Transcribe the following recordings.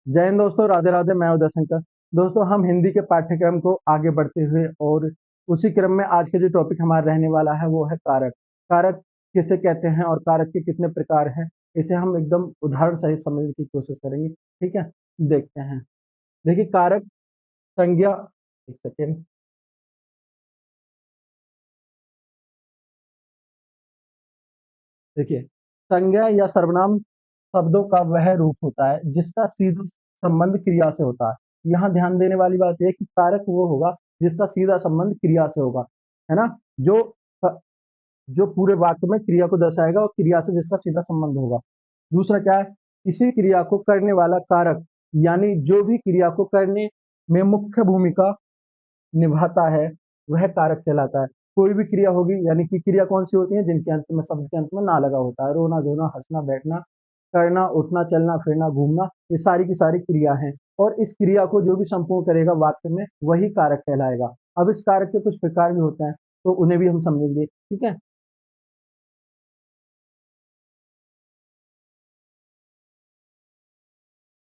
जय हिंद दोस्तों, राधे राधे। मैं उदय शंकर। दोस्तों, हम हिंदी के पाठ्यक्रम को आगे बढ़ते हुए और उसी क्रम में आज का जो टॉपिक हमारा रहने वाला है वो है कारक। कारक किसे कहते हैं और कारक के कितने प्रकार हैं, इसे हम एकदम उदाहरण सहित समझने की कोशिश करेंगे। ठीक है, देखते हैं। देखिए, कारक संज्ञा, एक सेकेंड। देखिए, संज्ञा या सर्वनाम शब्दों का वह रूप होता है जिसका सीधा संबंध क्रिया से होता है। यहाँ ध्यान देने वाली बात यह है कि कारक वो होगा जिसका सीधा संबंध क्रिया से होगा, है ना। जो जो पूरे वाक्य में क्रिया को दर्शाएगा और क्रिया से जिसका सीधा संबंध होगा। दूसरा क्या है, किसी क्रिया को करने वाला कारक, यानी जो भी क्रिया को करने में मुख्य भूमिका निभाता है वह कारक कहलाता है। कोई भी क्रिया होगी, यानी कि क्रिया कौन सी होती है, जिनके अंत में, शब्द के अंत में ना लगा होता है। रोना धोना, हंसना बैठना, करना उठना, चलना फिरना, घूमना, ये सारी की सारी क्रिया है। और इस क्रिया को जो भी संपूर्ण करेगा वाक्य में वही कारक कहलाएगा। अब इस कारक के कुछ प्रकार भी होते हैं, तो उन्हें भी हम समझेंगे। ठीक है,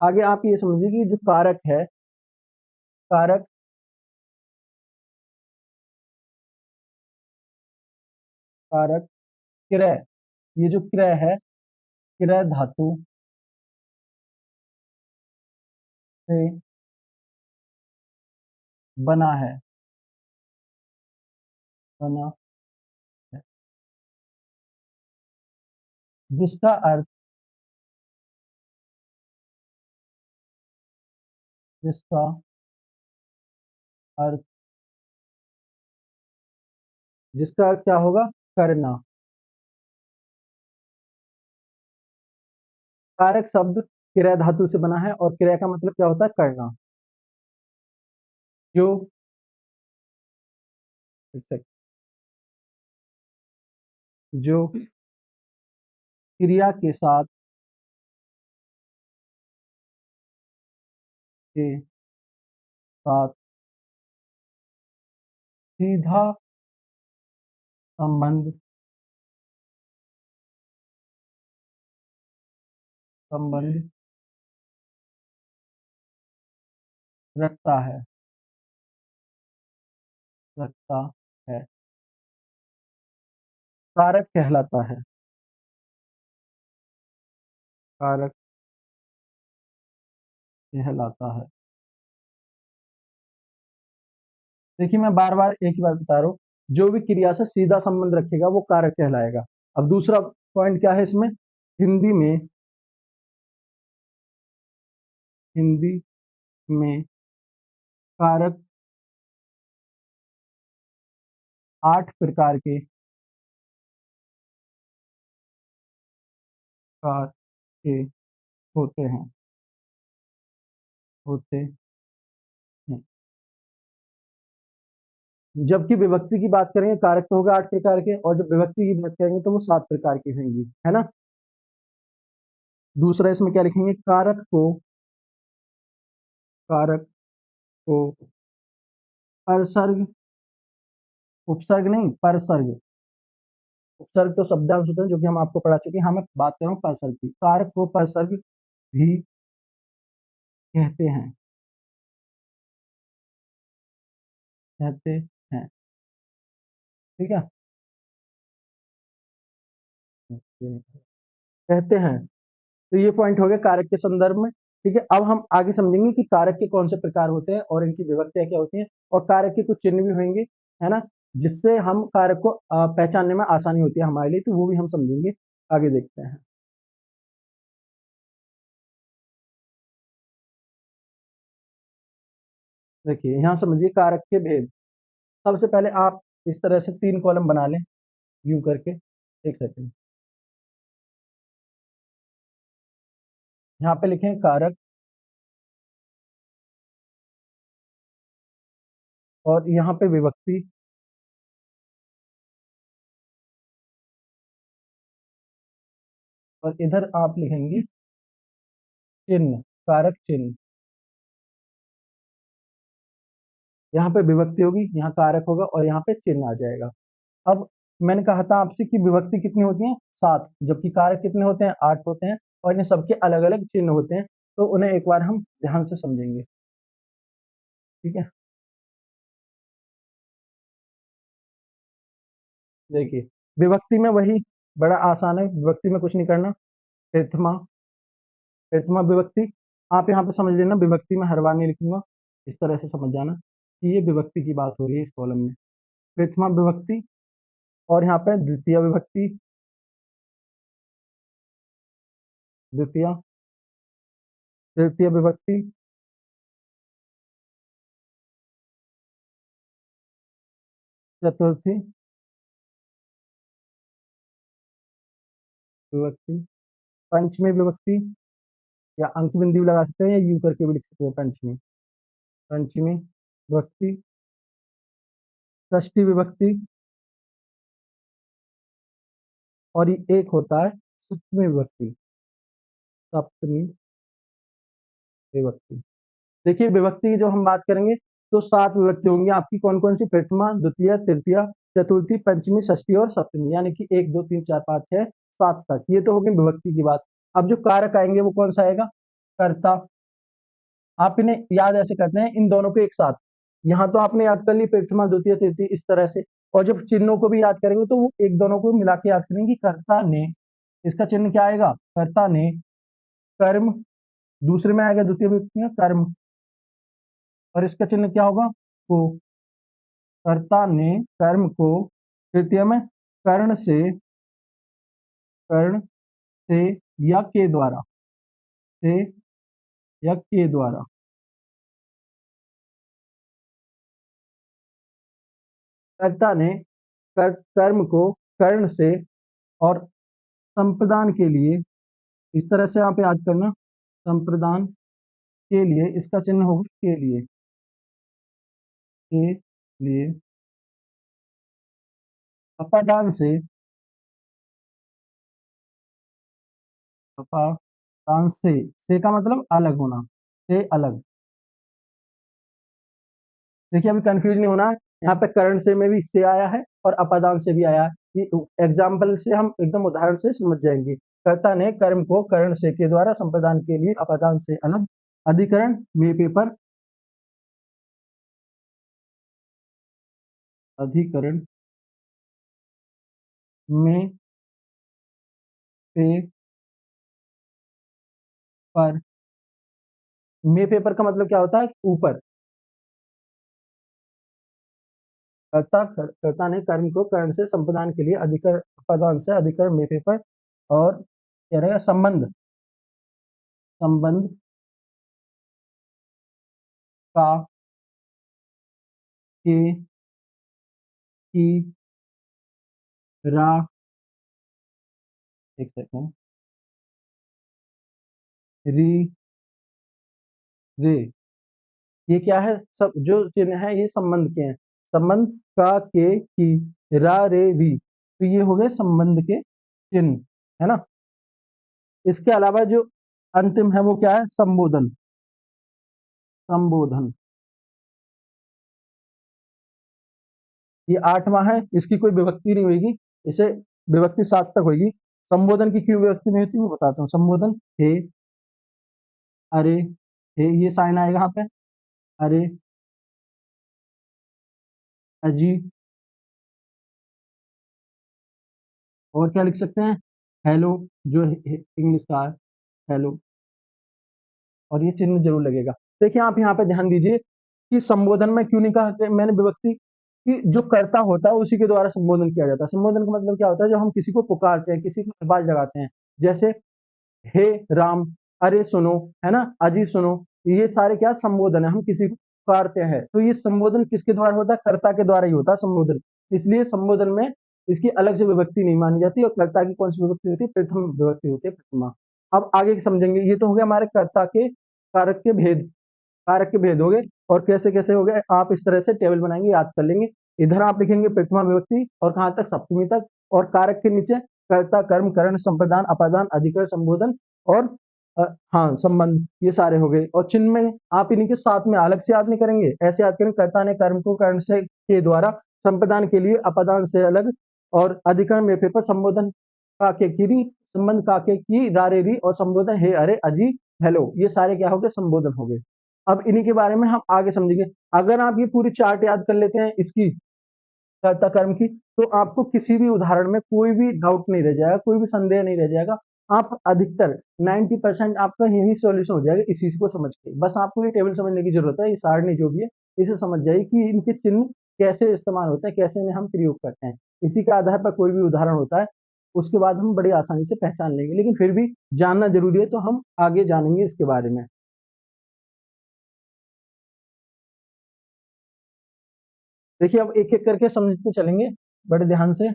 आगे आप ये समझिए कि जो कारक है, कारक, कारक क्रय, ये जो क्रय है, क्रय धातु से बना है, बना है, जिसका अर्थ, जिसका अर्थ, जिसका अर्थ क्या होगा, करना। कारक शब्द क्रिया धातु से बना है और क्रिया का मतलब क्या होता है, करना। जो, एक सेकंड, जो क्रिया के साथ, के साथ सीधा संबंध, संबंध रखता है, रखता है, कारक कहलाता है। कारक कहलाता है। देखिए, मैं बार बार एक ही बात बता रहा हूँ, जो भी क्रिया से सीधा संबंध रखेगा वो कारक कहलाएगा। अब दूसरा पॉइंट क्या है इसमें, हिंदी में, हिंदी में कारक 8 प्रकार के होते हैं, होते हैं। जबकि विभक्ति की बात करेंगे, कारक तो होगा 8 प्रकार के, और जब विभक्ति की बात करेंगे तो वो 7 प्रकार की होंगी, है ना। दूसरा इसमें क्या लिखेंगे, कारक को परसर्ग, उपसर्ग नहीं, परसर्ग। उपसर्ग तो शब्दांश होते हैं जो कि हम आपको पढ़ा चुके हैं। हाँ, मैं बात कर रहा हूँ परसर्ग की। कारक को परसर्ग भी कहते हैं, कहते हैं। ठीक है, कहते हैं। तो ये पॉइंट हो गया कारक के संदर्भ में। ठीक है, अब हम आगे समझेंगे कि कारक के कौन से प्रकार होते हैं और इनकी विभक्तियां क्या होती हैं, और कारक के कुछ चिन्ह भी होंगे, है ना, जिससे हम कारक को पहचानने में आसानी होती है हमारे लिए, तो वो भी हम समझेंगे। आगे देखते हैं। देखिए, यहाँ समझिए कारक के भेद। सबसे पहले आप इस तरह से 3 कॉलम बना लें, यूं करके। एक सेकंड, यहाँ पे लिखें कारक, और यहाँ पे विभक्ति, और इधर आप लिखेंगे चिन्ह, कारक चिन्ह। यहाँ पे विभक्ति होगी, यहाँ कारक होगा, और यहाँ पे चिन्ह आ जाएगा। अब मैंने कहा था आपसे कि विभक्ति कितनी होती है, 7, जबकि कारक कितने होते हैं, 8 होते हैं, और इन सबके अलग अलग चिन्ह होते हैं। तो उन्हें एक बार हम ध्यान से समझेंगे। ठीक है, देखिए विभक्ति में वही बड़ा आसान है, विभक्ति में कुछ नहीं करना। प्रथमा, प्रथमा विभक्ति आप यहाँ पे समझ लेना, विभक्ति में हर बार नहीं लिखूंगा, इस तरह से समझ जाना कि ये विभक्ति की बात हो रही है इस कॉलम में। प्रथमा विभक्ति, और यहाँ पे द्वितीय विभक्ति, द्वितीय, तृतीय विभक्ति, चतुर्थी विभक्ति, पंचमी विभक्ति, या अंक बिंदु भी लगा सकते हैं या यू करके भी लिख सकते हैं पंचमी, पंचमी विभक्ति, षष्ठी विभक्ति, और ये एक होता है सप्तमी विभक्ति, सप्तमी विभक्ति। देखिए विभक्ति की जो हम बात करेंगे तो 7 विभक्ति होंगी आपकी, कौन कौन सी? प्रथमा, द्वितीय, तृतीय, चतुर्थी, पंचमी, षष्ठी और सप्तमी, यानी कि 1 2 3 4 5 6 7 तक। ये तो हो गई विभक्ति की बात। अब जो कारक आएंगे वो कौन सा आएगा? कर्ता। आप इन्हें याद ऐसे करते हैं इन दोनों को एक साथ, यहाँ तो आपने याद कर ली प्रथमा, द्वितीय, तृतीय इस तरह से, और जब चिन्हों को भी याद करेंगे तो वो एक दोनों को मिला के याद करेंगे। कर्ता ने, इसका चिन्ह क्या आएगा? कर्ता ने कर्म, दूसरे में आएगा द्वितीय विभक्ति में कर्म, और इसका चिन्ह क्या होगा? को। कर्ता ने कर्म को, तृतीय में कर्ण से, कर्ण से या के द्वारा, से या के द्वारा, कर्ता ने कर्म को कर्ण से और संप्रदान के लिए, इस तरह से आप याद करना, संप्रदान के लिए इसका चिन्ह होगा के लिए, के लिए, अपादान से का मतलब अलग होना, से अलग। देखिए अभी कंफ्यूज नहीं होना है, यहाँ पे कर्ण से में भी से आया है और अपादान से भी आया है, ये एग्जाम्पल से हम एकदम उदाहरण से समझ जाएंगे। कर्ता ने कर्म को कर्ण से के द्वारा संप्रदान के लिए अपादान से अलग, अधिकरण में पेपर, अधिकरण में पेपर, में पेपर का मतलब क्या होता है? ऊपर। कर्ता ने कर्म को कर्ण से संप्रदान के लिए अधिकरण, अपादान से अधिकरण में पेपर, और क्या रहेगा? संबंध, संबंध का, के, की, रा, एक सेकंड, री, रे, ये क्या है? सब जो चिन्ह है ये संबंध के हैं। संबंध का, के, की, रा, रे, री, तो ये हो गए संबंध के चिन्ह, है ना। इसके अलावा जो अंतिम है वो क्या है? संबोधन, संबोधन, ये 8वां है, इसकी कोई विभक्ति नहीं होगी, इसे विभक्ति 7 तक होगी। संबोधन की क्यों विभक्ति नहीं होती वो बताता हूँ। संबोधन हे, अरे, हे ये साइन आएगा यहाँ पे, अरे, अजी, और क्या लिख सकते हैं? हेलो, जो इंग्लिश का है, हेलो, और ये चिन्ह जरूर लगेगा। देखिए आप यहाँ पे ध्यान दीजिए कि संबोधन में क्यों नहीं कहा कि मैंने विभक्ति, कि जो कर्ता होता है उसी के द्वारा संबोधन किया जाता है। संबोधन का मतलब क्या होता है? जब हम किसी को पुकारते हैं, किसी को आवाज लगाते हैं, जैसे हे राम, अरे सुनो, है ना, अजी सुनो, ये सारे क्या संबोधन है? हम किसी को पुकारते हैं, तो ये संबोधन किसके द्वारा होता है? कर्ता के द्वारा ही होता है संबोधन। इसलिए संबोधन में इसकी अलग से विभक्ति नहीं मानी जाती, और कर्ता की कौन सी विभक्ति होती है? प्रथम विभक्ति होती है, प्रथमा। अब आगे समझेंगे। ये तो हो गया हमारे कर्ता के कारक के भेद, कारक के भेद हो गए, और कैसे कैसे हो गए आप इस तरह से टेबल बनाएंगे, याद कर लेंगे। इधर आप लिखेंगे प्रथमा विभक्ति और कहाँ तक? सप्तमी तक, और कारक के नीचे कर्ता, कर्म, करण, संप्रदान, अपादान, अधिकरण, संबोधन और हाँ संबंध, ये सारे हो गए। और चिन्ह में आप इन्हीं के साथ में अलग से याद नहीं करेंगे, ऐसे याद करेंगे। कर्ता ने कर्म को कर्ण से के द्वारा, संप्रदान के लिए अपादान से अलग, और अधिकरण में पेपर, संबोधन का के की, संबंध का के की, रारे री, और संबोधन हे, अरे, अजी, हेलो, ये सारे क्या हो गए, संबोधन हो गए। अब इन्हीं के बारे में हम आगे समझेंगे। अगर आप ये पूरी चार्ट याद कर लेते हैं इसकी, कर्ता कर्म की, तो आपको किसी भी उदाहरण में कोई भी डाउट नहीं रह जाएगा, कोई भी संदेह नहीं रह जाएगा। आप अधिकतर 90% आपका यही सॉल्यूशन हो जाएगा इसी को समझ के। बस आपको ये टेबल समझने की जरूरत है, ये सारणी जो भी है इसे समझ जाइए कि इनके चिन्ह कैसे इस्तेमाल होते हैं, कैसे इन्हें हम प्रयोग करते हैं। इसी के आधार पर कोई भी उदाहरण होता है, उसके बाद हम बड़ी आसानी से पहचान लेंगे। लेकिन फिर भी जानना जरूरी है, तो हम आगे जानेंगे इसके बारे में। देखिए, अब एक एक करके समझते चलेंगे बड़े ध्यान से।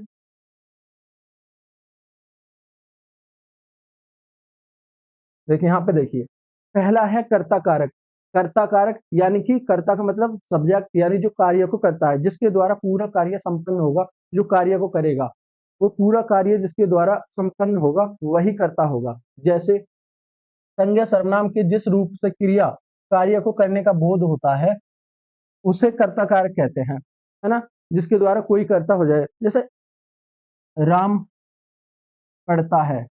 देखिए, यहाँ पे देखिए, पहला है कर्ता कारक। कर्ता कारक यानी कि कर्ता का मतलब सब्जेक्ट, यानी जो कार्य को करता है, जिसके द्वारा पूरा कार्य संपन्न होगा, जो कार्य को करेगा, वो पूरा कार्य जिसके द्वारा संपन्न होगा वही कर्ता होगा। जैसे संज्ञा सर्वनाम के जिस रूप से क्रिया कार्य को करने का बोध होता है, उसे कर्ता कारक कहते हैं, है ना, जिसके द्वारा कोई कर्ता हो जाए। जैसे राम पढ़ता है,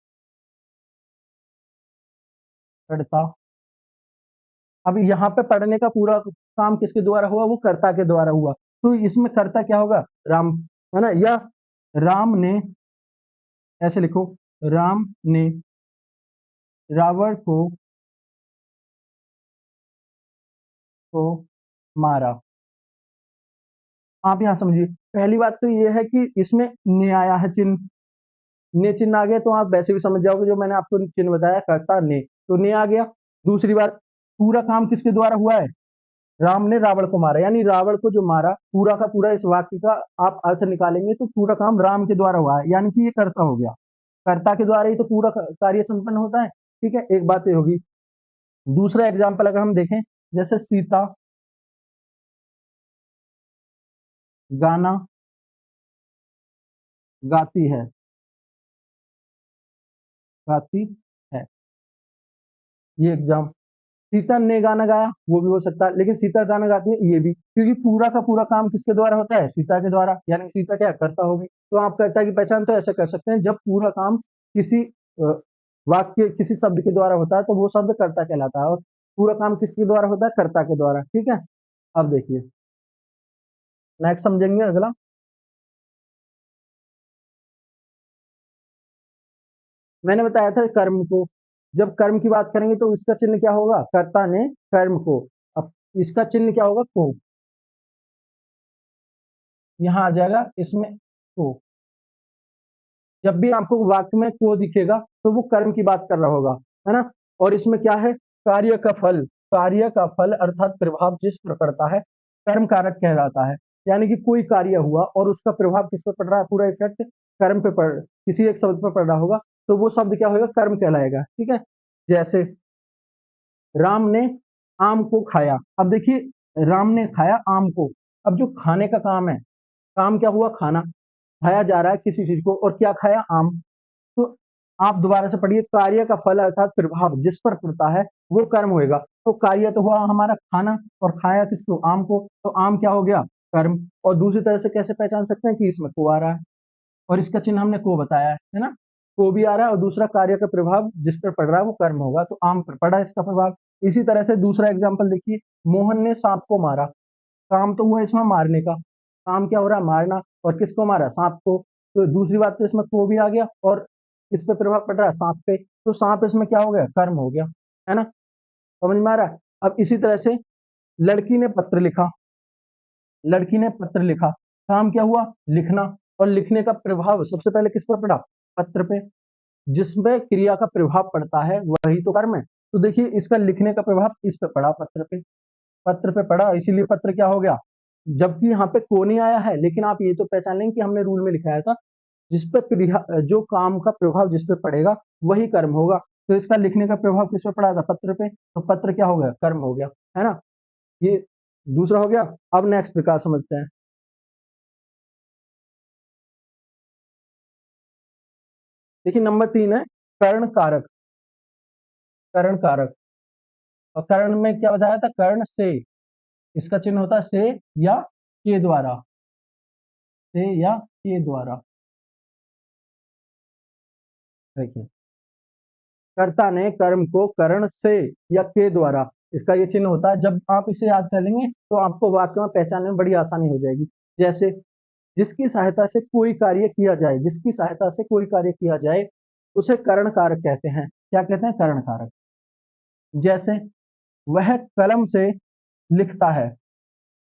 पढ़ता। अब यहाँ पे पढ़ने का पूरा काम किसके द्वारा हुआ, वो कर्ता के द्वारा हुआ, तो इसमें कर्ता क्या होगा, राम, है ना। या राम ने, ऐसे लिखो, राम ने रावण को मारा। आप यहाँ समझिए, पहली बात तो ये है कि इसमें ने आया है चिन्ह, ने चिन्ह आ गया, तो आप वैसे भी समझ जाओगे, जो मैंने आपको चिन्ह बताया कर्ता ने, तो ने आ गया। दूसरी बात, पूरा काम किसके द्वारा हुआ है, राम ने रावण को मारा, यानी रावण को जो मारा, पूरा का पूरा इस वाक्य का आप अर्थ निकालेंगे तो पूरा काम राम के द्वारा हुआ है, यानी कि ये कर्ता हो गया। कर्ता के द्वारा ही तो पूरा कार्य संपन्न होता है। ठीक है, एक बात ये होगी। दूसरा एग्जाम्पल अगर हम देखें, जैसे सीता गाना गाती है, गाती है, ये एग्जाम। सीता ने गाना गाया, वो भी हो सकता है, लेकिन सीता गाना गाती है, ये भी, क्योंकि पूरा का पूरा काम किसके द्वारा होता है, सीता के द्वारा, यानी सीता क्या करता होगी। तो आप कर्ता की पहचान तो ऐसे कर सकते हैं, जब पूरा काम किसी वाक्य, किसी शब्द के द्वारा होता है, तो वो शब्द कर्ता कहलाता है, और पूरा काम किसके द्वारा होता है, कर्ता के द्वारा। ठीक है, अब देखिए, नेक्स्ट समझेंगे अगला। मैंने बताया था कर्म को, जब कर्म की बात करेंगे तो इसका चिन्ह क्या होगा, कर्ता ने कर्म को। अब इसका चिन्ह क्या होगा, को, यहाँ आ जाएगा इसमें को। जब भी आपको वाक्य में को दिखेगा, तो वो कर्म की बात कर रहा होगा, है ना। और इसमें क्या है, कार्य का फल, कार्य का फल अर्थात प्रभाव जिस पर पड़ता है, कर्म कारक कहलाता है। यानी कि कोई कार्य हुआ और उसका प्रभाव किस पर पड़ रहा है, पूरा इफेक्ट कर्म पे पड़, किसी एक शब्द पर पड़ रहा होगा, तो वो शब्द क्या होगा, कर्म कहलाएगा। ठीक है, जैसे राम ने आम को खाया। अब देखिए, राम ने खाया आम को। अब जो खाने का काम है, काम क्या हुआ, खाना, खाया जा रहा है किसी चीज को, और क्या खाया, आम। तो आप दोबारा से पढ़िए, कार्य का फल अर्थात प्रभाव जिस पर पड़ता है वो कर्म होएगा। तो कार्य तो हुआ हमारा खाना, और खाया किसको, आम को, तो आम क्या हो गया, कर्म। और दूसरी तरह से कैसे पहचान सकते हैं कि इसमें को आ रहा है, और इसका चिन्ह हमने को बताया है ना। को भी आ रहा है, और दूसरा कार्य का प्रभाव जिस पर पड़ रहा है वो कर्म होगा, तो आम पर पड़ा इसका प्रभाव। इसी तरह से दूसरा एग्जाम्पल देखिए, मोहन ने सांप को मारा। काम तो हुआ इसमें मारने का, काम क्या हो रहा है, मारना, और किसको मारा, सांप को। तो दूसरी बात तो इसमें को भी आ गया, और किस पे प्रभाव पड़ रहा है, सांप पे, तो सांप इसमें क्या हो गया, कर्म हो गया, है ना। समझ में आ रहा है। अब इसी तरह से लड़की ने पत्र लिखा, लड़की ने पत्र लिखा, काम क्या हुआ, लिखना, और लिखने का प्रभाव सबसे पहले किस पर पड़ा, पत्र पे। जिसमें क्रिया का प्रभाव पड़ता है वही तो कर्म है। तो देखिए, इसका लिखने का प्रभाव इस पे पड़ा, पत्र पे, पत्र पे पड़ा, इसीलिए पत्र क्या हो गया। जबकि यहाँ पे को नहीं आया है, लेकिन आप ये तो पहचान लेंगे कि हमने रूल में लिखाया था, जिस पे जो काम का प्रभाव जिस पे पड़ेगा वही कर्म होगा। तो इसका लिखने का प्रभाव किस पे पड़ा था, पत्र पे, तो पत्र क्या हो गया, कर्म हो गया, है ना। ये दूसरा हो गया। अब नेक्स्ट प्रकार समझते हैं। देखिए, नंबर 3 है कर्ण कारक। कर्ण कारक, और कर्ण में क्या बताया था, कर्ण से, इसका चिन्ह होता है से या के द्वारा, से या के द्वारा। देखिए, कर्ता ने कर्म को करण से या के द्वारा, इसका ये चिन्ह होता है। जब आप इसे याद कर लेंगे तो आपको वाक्य में पहचानने में बड़ी आसानी हो जाएगी। जैसे जिसकी सहायता से कोई कार्य किया जाए, जिसकी सहायता से कोई कार्य किया जाए उसे करण कारक कहते हैं। क्या कहते हैं? करण कारक। जैसे वह कलम से लिखता है।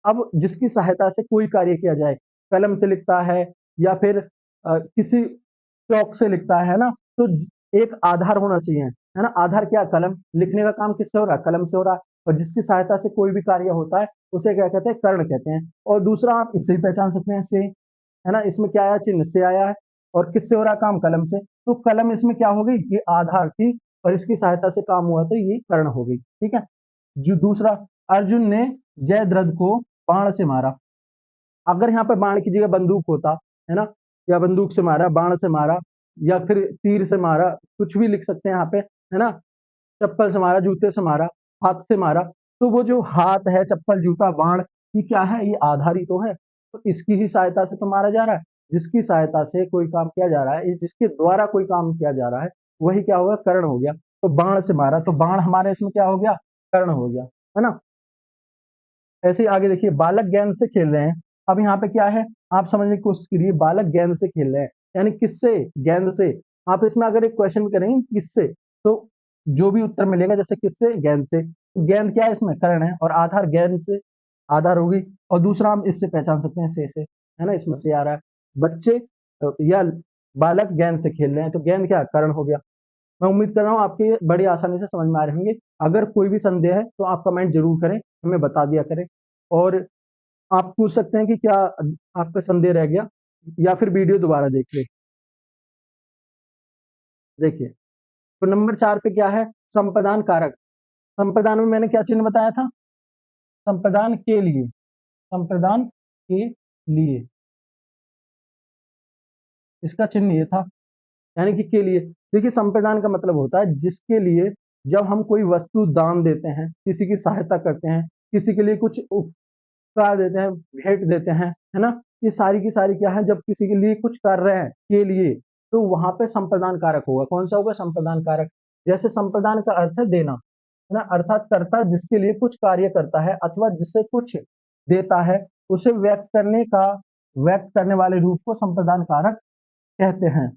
अब जिसकी सहायता से कोई कार्य किया जाए, कलम से लिखता है या फिर किसी चौक से लिखता है ना, तो एक आधार होना चाहिए, है ना। आधार क्या? कलम। लिखने का काम किससे हो रहा है? कलम से हो रहा है। और जिसकी सहायता से कोई भी कार्य होता है उसे क्या कहते हैं? कर्ण कहते हैं। और दूसरा आप इससे भी पहचान सकते हैं, से, है ना। इसमें क्या आया? चिन्ह से आया है। और किससे हो रहा है काम? कलम से। तो कलम इसमें क्या हो गई? ये आधार थी और इसकी सहायता से काम हुआ तो ये कर्ण हो गई। ठीक है। जो दूसरा, अर्जुन ने जयद्रथ को बाण से मारा। अगर यहाँ पे बाण की जगह बंदूक होता, है ना, या बंदूक से मारा, बाण से मारा, या फिर तीर से मारा, कुछ भी लिख सकते हैं यहाँ पे, है ना। चप्पल से मारा, जूते से मारा, हाथ से मारा, तो वो जो हाथ है, चप्पल, जूता, बाण, ये क्या है? ये आधार ही तो है। तो इसकी ही सहायता से तो मारा जा रहा है। जिसकी सहायता से कोई काम किया जा रहा है, जिसके द्वारा कोई काम किया जा रहा है, वही क्या होगा? कर्ण हो गया। तो बाण से मारा, तो बाण हमारे इसमें क्या हो गया? कर्ण हो गया, है ना। ऐसे ही आगे देखिए, बालक गेंद से खेल रहे हैं। अब यहाँ पे क्या है? आप समझने की कोशिश करिए, बालक गेंद से खेल रहे हैं, यानी किससे? गेंद से। आप इसमें अगर एक क्वेश्चन करेंगे किससे, तो जो भी उत्तर मिलेगा, जैसे किससे? गेंद से। तो गेंद क्या है? इसमें कर्ण है, और आधार गेंद से आधार होगी। और दूसरा हम इससे पहचान सकते हैं, से, है ना, इसमें से आ रहा है। बच्चे या बालक गेंद से खेल रहे हैं, तो गेंद क्या? कर्ण हो गया। मैं उम्मीद कर रहा हूँ आपके बड़ी आसानी से समझ में आ रहे होंगे। अगर कोई भी संदेह है तो आप कमेंट जरूर करें, हमें बता दिया करें। और आप पूछ सकते हैं कि क्या आपका संदेह रह गया, या फिर वीडियो दोबारा देख ले। देखिए, तो नंबर 4 पे क्या है? संप्रदान कारक। संप्रदान में मैंने क्या चिन्ह बताया था? संप्रदान के लिए, संप्रदान के लिए इसका चिन्ह ये था, यानी कि के लिए। देखिए, संप्रदान का मतलब होता है जिसके लिए, जब हम कोई वस्तु दान देते हैं, किसी की सहायता करते हैं, किसी के लिए कुछ उपहार देते हैं, भेंट देते हैं, है ना, ये सारी की सारी क्या है? जब किसी के लिए कुछ कर रहे हैं के लिए, तो वहां पे संप्रदान कारक होगा। कौन सा होगा? संप्रदान कारक। जैसे संप्रदान का अर्थ है देना, है ना, अर्थात कर्ता जिसके लिए कुछ कार्य करता है अथवा जिसे कुछ देता है, उसे व्यक्त करने वाले रूप को संप्रदान कारक कहते हैं।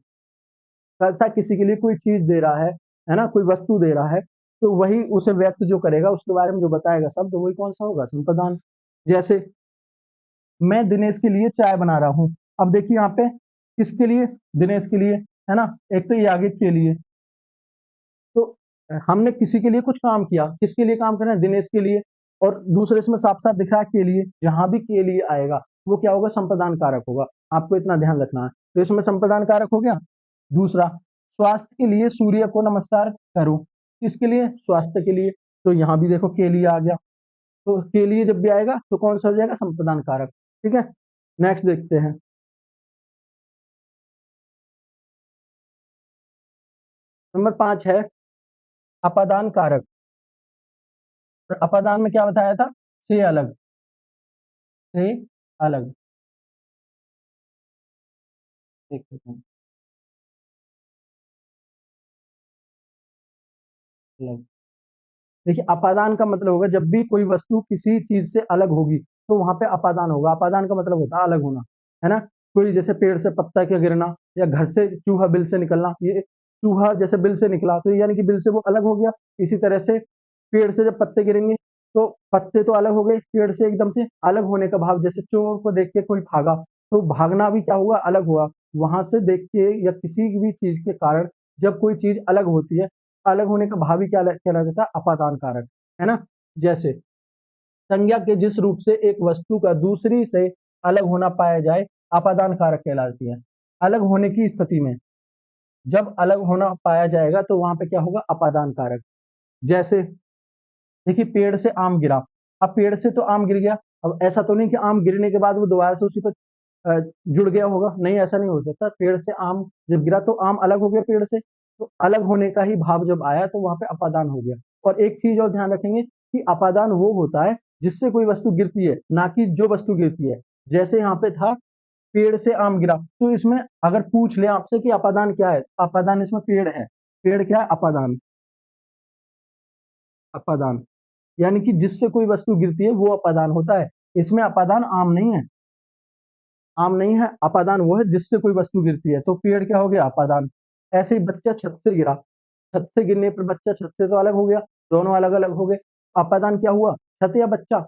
कर्ता किसी के लिए कोई चीज दे रहा है ना, कोई वस्तु दे रहा है, तो वही उसे व्यक्त जो करेगा, उसके बारे में जो बताएगा शब्द, वही कौन सा होगा? संप्रदान। जैसे मैं दिनेश के लिए चाय बना रहा हूँ। अब देखिए यहाँ पे किसके लिए? दिनेश के लिए, है ना। एक तो ये आगे के लिए, तो हमने किसी के लिए कुछ काम किया, किसके लिए काम कर रहे हैं? दिनेश के लिए। और दूसरे इसमें साफ साफ दिख रहा है के लिए। जहां भी के लिए आएगा वो क्या होगा? संप्रदान कारक होगा। आपको इतना ध्यान रखना है। तो इसमें संप्रदान कारक हो गया। दूसरा, स्वास्थ्य के लिए सूर्य को नमस्कार करो। किसके लिए? स्वास्थ्य के लिए। तो यहाँ भी देखो के लिए आ गया। तो के लिए जब भी आएगा तो कौन सा हो जाएगा? संप्रदान कारक। ठीक है। नेक्स्ट देखते हैं। नंबर 5 है अपादान कारक। और अपादान में क्या बताया था? से अलग, से अलग। एक सेकंड, अलग। देखिए, अपादान का मतलब होगा जब भी कोई वस्तु किसी चीज से अलग होगी तो वहां पे अपादान होगा। अपादान का मतलब होता है अलग होना, है ना। कोई जैसे पेड़ से पत्ता के गिरना, या घर से चूहा बिल से निकलना, ये चूहा जैसे बिल से निकला तो यानी कि बिल से वो अलग हो गया। इसी तरह से पेड़ से जब पत्ते गिरेंगे तो पत्ते तो अलग हो गए पेड़ से, एकदम से अलग होने का भाव। जैसे चोर को देख के कोई भागा तो भागना भी क्या हुआ? अलग हुआ। वहां से देख के या किसी भी चीज के कारण जब कोई चीज अलग होती है, अलग होने का भाव ही क्या कहला जाता है? अपादान कारक, है ना। जैसे संज्ञा के जिस रूप से एक वस्तु का दूसरी से अलग होना पाया जाए, अपादान कारक कहलाती है। अलग होने की स्थिति में जब अलग होना पाया जाएगा तो वहां पे क्या होगा? अपादान कारक। जैसे देखिए, पेड़ से आम गिरा। अब पेड़ से तो आम गिर गया, अब ऐसा तो नहीं कि आम गिरने के बाद वो दोबारा से उसी पर जुड़ गया होगा, नहीं, ऐसा नहीं हो सकता। पेड़ से आम जब गिरा तो आम अलग हो गया पेड़ से, तो अलग होने का ही भाव जब आया तो वहां पे अपादान हो गया। और एक चीज और ध्यान रखेंगे कि अपादान वो होता है जिससे कोई वस्तु गिरती है, ना कि जो वस्तु गिरती है। जैसे यहाँ पे था पेड़ से आम गिरा, तो इसमें अगर पूछ ले आपसे कि अपादान क्या है, अपादान इसमें पेड़ है। पेड़ क्या है? अपादान। अपादान यानी कि जिससे कोई वस्तु गिरती है वो अपादान होता है। इसमें अपादान आम नहीं है, आम नहीं है। अपादान वो है जिससे कोई वस्तु गिरती है, तो पेड़ क्या हो गया? अपादान। ऐसे ही बच्चा छत से गिरा, छत से गिरने पर बच्चा छत से तो अलग हो गया, दोनों अलग अलग हो गए। अपादान क्या हुआ? छत या बच्चा?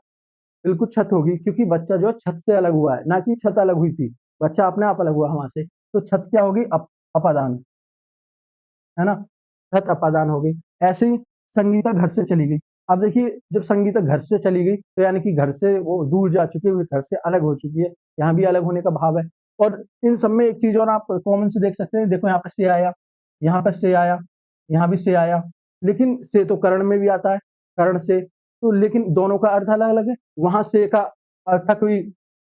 बिल्कुल छत होगी, क्योंकि बच्चा जो है छत से अलग हुआ है, ना कि छत अलग हुई थी। बच्चा अपने आप अलग हुआ वहां से, तो छत क्या होगी? अपादान, है ना? छत अपादान हो गई। ऐसे ही संगीता घर से चली गई। अब देखिए, जब संगीता घर से चली गई तो यानी कि घर से वो दूर जा चुकी है, वो घर से अलग हो चुकी है। यहाँ भी अलग होने का भाव है। और इन सब में एक चीज और आप कॉमन से देख सकते हैं, देखो यहाँ पे से आया, यहाँ पे से आया, यहाँ भी से आया, लेकिन से तो कर्ण में भी आता है, कर्ण से। तो लेकिन दोनों का अर्थ अलग अलग है। वहां से का अर्थ था कोई,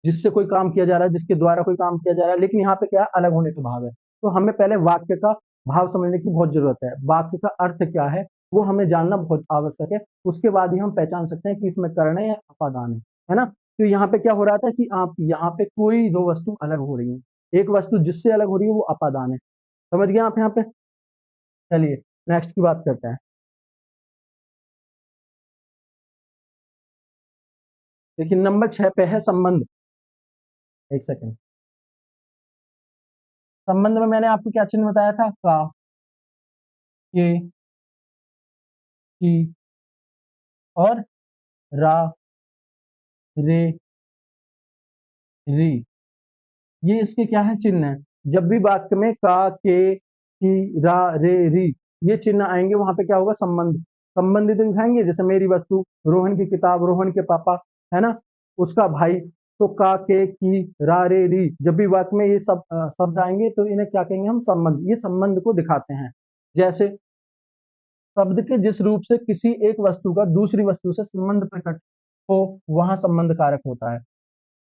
जिससे कोई काम किया जा रहा है, जिसके द्वारा कोई काम किया जा रहा है, लेकिन यहाँ पे क्या है? अलग होने का भाव है। तो हमें पहले वाक्य का भाव समझने की बहुत जरूरत है। वाक्य का अर्थ क्या है वो हमें जानना बहुत आवश्यक है। उसके बाद ही हम पहचान सकते हैं कि इसमें कर्ण है या अपादान है ना? तो यहाँ पे क्या हो रहा था कि आप यहाँ पे कोई दो वस्तु अलग हो रही है, एक वस्तु जिससे अलग हो रही है वो अपादान है। समझ गए आप यहाँ पे? चलिए नेक्स्ट की बात करते हैं। देखिए नंबर 6 पे है संबंध। एक सेकंड। संबंध में मैंने आपको क्या चिन्ह बताया था? का, के, की और रा, रे, री। ये इसके क्या है? चिन्ह है। जब भी वाक्य में का, के, की, रा, रे, री ये चिन्ह आएंगे, वहां पे क्या होगा? संबंध। संबंधित दिखाएंगे, जैसे मेरी वस्तु, रोहन की किताब, रोहन के पापा, है ना, उसका भाई। तो का, के, की, रा, रे, री जब भी वाक्य में ये सब शब्द आएंगे तो इन्हें क्या कहेंगे? हम संबंध। ये संबंध को दिखाते हैं। जैसे शब्द के जिस रूप से किसी एक वस्तु का दूसरी वस्तु से संबंध प्रकट हो, वहां संबंध कारक होता है।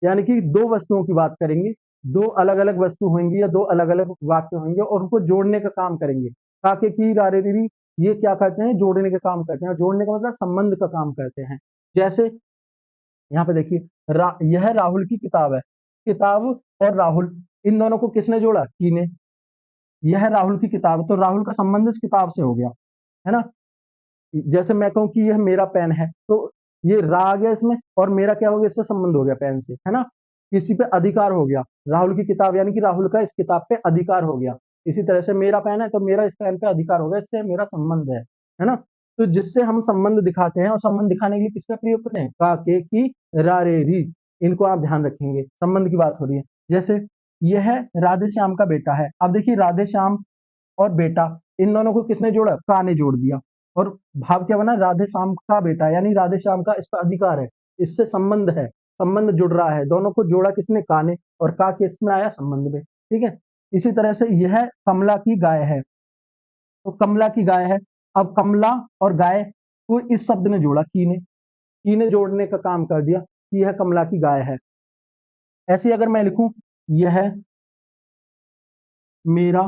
यानी कि दो वस्तुओं की बात करेंगे, दो अलग अलग वस्तु होंगी या दो अलग अलग वाक्य होंगे और उनको जोड़ने का काम करेंगे। काके की रारे री ये क्या करते हैं? जोड़ने का काम करते हैं। जोड़ने का मतलब संबंध का काम करते हैं। जैसे यहाँ पे देखिए, यह राहुल की किताब है। किताब और राहुल, इन दोनों को किसने जोड़ा? की ने। यह राहुल की किताब, तो राहुल का संबंध इस किताब से हो गया, है ना? जैसे मैं कहूँ कि यह मेरा पेन है, तो ये रा आ गया इसमें, और मेरा क्या हो गया? इससे संबंध हो गया पेन से, है ना? किसी पे अधिकार हो गया। राहुल की किताब यानी कि राहुल का इस किताब पे अधिकार हो गया। इसी तरह से मेरा पेन है तो मेरा इस पेन पे अधिकार हो गया, इससे मेरा संबंध है ना? तो जिससे हम संबंध दिखाते हैं, और संबंध दिखाने के लिए किसका प्रयोग करते हैं? का, के, की, रा, रे, री। इनको आप ध्यान रखेंगे, संबंध की बात हो रही है। जैसे यह राधे श्याम का बेटा है। अब देखिए राधे श्याम और बेटा, इन दोनों को किसने जोड़ा? का ने जोड़ दिया। और भाव क्या बना? राधे श्याम का बेटा, यानी राधे श्याम का इस पर अधिकार है, इससे संबंध है, संबंध जुड़ रहा है। दोनों को जोड़ा किसने? का ने। और का किसमें आया? संबंध में। ठीक है। इसी तरह से यह कमला की गाय है, तो कमला की गाय है। अब कमला और गाय को इस शब्द ने जोड़ा, की ने जोड़ने का काम कर दिया कि यह कमला की गाय है। ऐसे अगर मैं लिखूं, यह मेरा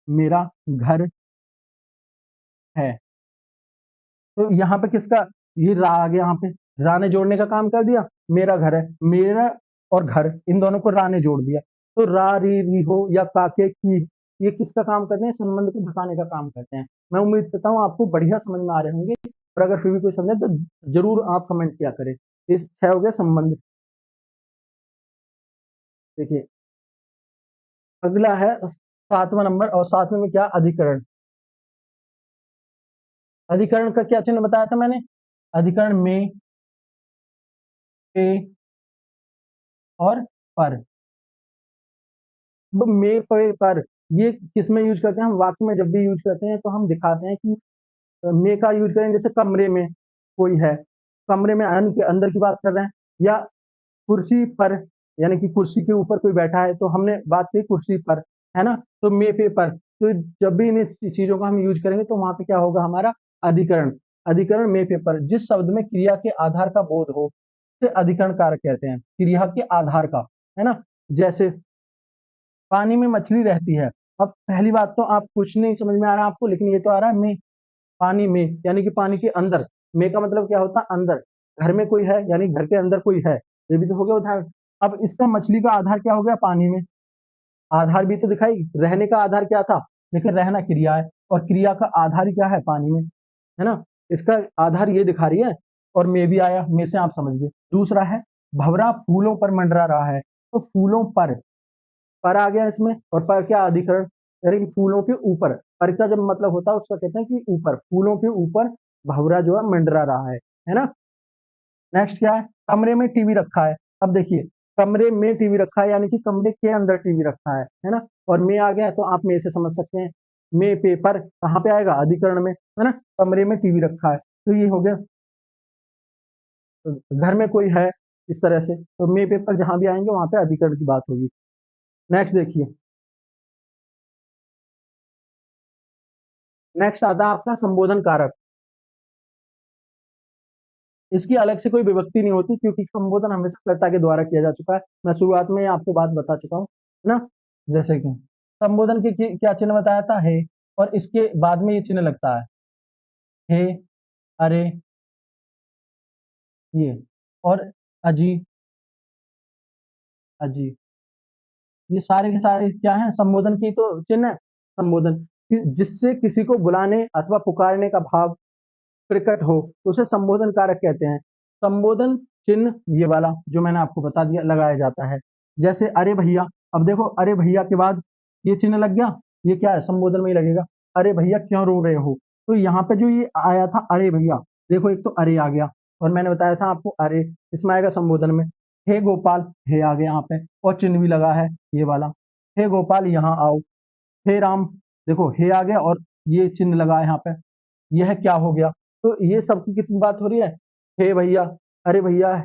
मेरा घर है, तो यहाँ पे किसका? ये रा आ गया, यहाँ पे रा ने जोड़ने का काम कर दिया। मेरा घर है, मेरा और घर इन दोनों को रा ने जोड़ दिया। तो रा, री, री हो या काके की, ये किसका काम करते हैं? संबंध को बताने का काम करते हैं। मैं उम्मीद करता हूँ आपको बढ़िया समझ में आ रहे होंगे, और अगर फिर भी कोई समझे तो जरूर आप कमेंट किया करें। इस 6 हो गया संबंध। देखिए अगला है 7वां नंबर, और 7वें में क्या? अधिकरण। अधिकरण का क्या चिन्ह बताया था मैंने? अधिकरण में, पे और पर। मे, पे, पर ये किस में यूज करते हैं? हम वाक्य में जब भी यूज करते हैं तो हम दिखाते हैं कि मे का यूज करें। जैसे कमरे में कोई है, कमरे में अन के अंदर की बात कर रहे हैं, या कुर्सी पर, यानी कि कुर्सी के ऊपर कोई बैठा है, तो हमने बात की कुर्सी पर, है ना? तो मे, पे, पर, तो जब भी इन चीजों का हम यूज करेंगे तो वहां पे क्या होगा हमारा? अधिकरण। अधिकरण में, पे, पर, जिस शब्द में क्रिया के आधार का बोध हो उसे अधिकरण कारक कहते हैं। क्रिया के आधार का, है ना? जैसे पानी में मछली रहती है। अब पहली बात तो आप कुछ नहीं समझ में आ रहा आपको, लेकिन ये तो आ रहा है में, पानी में यानी कि पानी के अंदर। में का मतलब क्या होता है? अंदर। घर में कोई है यानी घर के अंदर कोई है, ये भी तो हो गया उदाहरण। अब इसका मछली का आधार क्या हो गया? पानी में। आधार भी तो दिखाई, रहने का आधार क्या था, लेकिन रहना क्रिया है और क्रिया का आधार ही क्या है, पानी में, है ना। इसका आधार ये दिखा रही है और में भी आया, में से आप समझ गए। दूसरा है भंवरा फूलों पर मंडरा रहा है, तो फूलों पर आ गया इसमें, और पर क्या अधिकरण, यानी कि फूलों के ऊपर, पर का जब मतलब होता है उसका कहते हैं कि ऊपर, फूलों के ऊपर भंवरा जो है मंडरा रहा है ना। नेक्स्ट क्या है, कमरे में टीवी रखा है। अब देखिए, कमरे में टीवी रखा है यानी कि कमरे के अंदर टीवी रखा है ना। और में आ गया तो आप में से समझ सकते हैं, में पेपर कहाँ पे आएगा, अधिकरण में, है ना। कमरे में टीवी रखा है तो ये हो गया, तो घर में कोई है इस तरह से, तो में पेपर जहां भी आएंगे वहां पे अधिकरण की बात होगी। नेक्स्ट देखिए, नेक्स्ट आता है आपका संबोधन कारक। इसकी अलग से कोई विभक्ति नहीं होती क्योंकि संबोधन हमेशा कर्ता के द्वारा किया जा चुका है। मैं शुरुआत में आपको बात बता चुका हूँ, है ना। जैसे कि संबोधन के क्या चिन्ह बताया था, है, और इसके बाद में ये चिन्ह लगता है, अरे, ये, और अजी, अजी, ये सारे के सारे क्या हैं, संबोधन की तो चिन्ह है। संबोधन जिससे किसी को बुलाने अथवा पुकारने का भाव प्रकट हो तो उसे संबोधन कारक कहते हैं। संबोधन चिन्ह ये वाला जो मैंने आपको बता दिया लगाया जाता है। जैसे अरे भैया, अब देखो अरे भैया के बाद ये चिन्ह लग गया, ये क्या है, संबोधन में ही लगेगा। अरे भैया क्यों रो रहे हो, तो यहाँ पे जो ये आया था अरे भैया, देखो एक तो अरे आ गया, और मैंने बताया था आपको अरे इसमें आएगा संबोधन में। हे गोपाल, हे आ गया यहाँ पे, और चिन्ह भी लगा है ये वाला, हे गोपाल यहाँ आओ। हे राम, देखो हे आ गया और ये चिन्ह लगा है यहाँ पे, यह क्या हो गया, तो ये सबकी कितनी बात हो रही है, हे भैया, अरे भैया,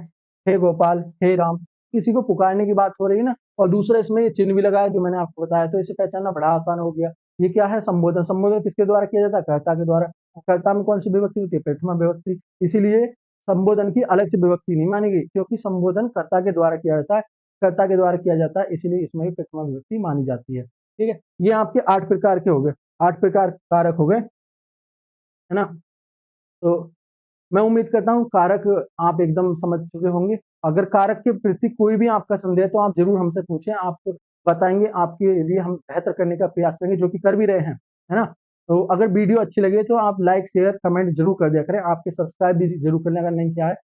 हे गोपाल, हे राम, किसी को पुकारने की बात हो रही है ना। और दूसरा इसमें ये चिन्ह भी लगा है जो मैंने आपको बताया, तो इसे पहचानना बड़ा आसान हो गया। ये क्या है, संबोधन। संबोधन किसके द्वारा किया जाता है, कर्ता के द्वारा। कर्ता में कौन सी विभक्ति होती है, प्रथमा विभक्ति, इसीलिए संबोधन की अलग से विभक्ति नहीं मानी गई, क्योंकि संबोधन कर्ता के द्वारा किया जाता है, कर्ता के द्वारा किया जाता है, इसीलिए इसमें भी प्रथमा विभक्ति मानी जाती है। ठीक है, ये आपके 8 प्रकार के हो गए, 8 प्रकार कारक हो गए, है ना। तो मैं उम्मीद करता हूँ कारक आप एकदम समझ चुके होंगे। अगर कारक के प्रति कोई भी आपका संदेह है तो आप जरूर हमसे पूछें, आपको बताएंगे, आपके लिए हम बेहतर करने का प्रयास करेंगे, जो कि कर भी रहे हैं, है ना। तो अगर वीडियो अच्छी लगे तो आप लाइक शेयर कमेंट जरूर कर दिया करें, आपके सब्सक्राइब भी जरूर करने, अगर नहीं किया है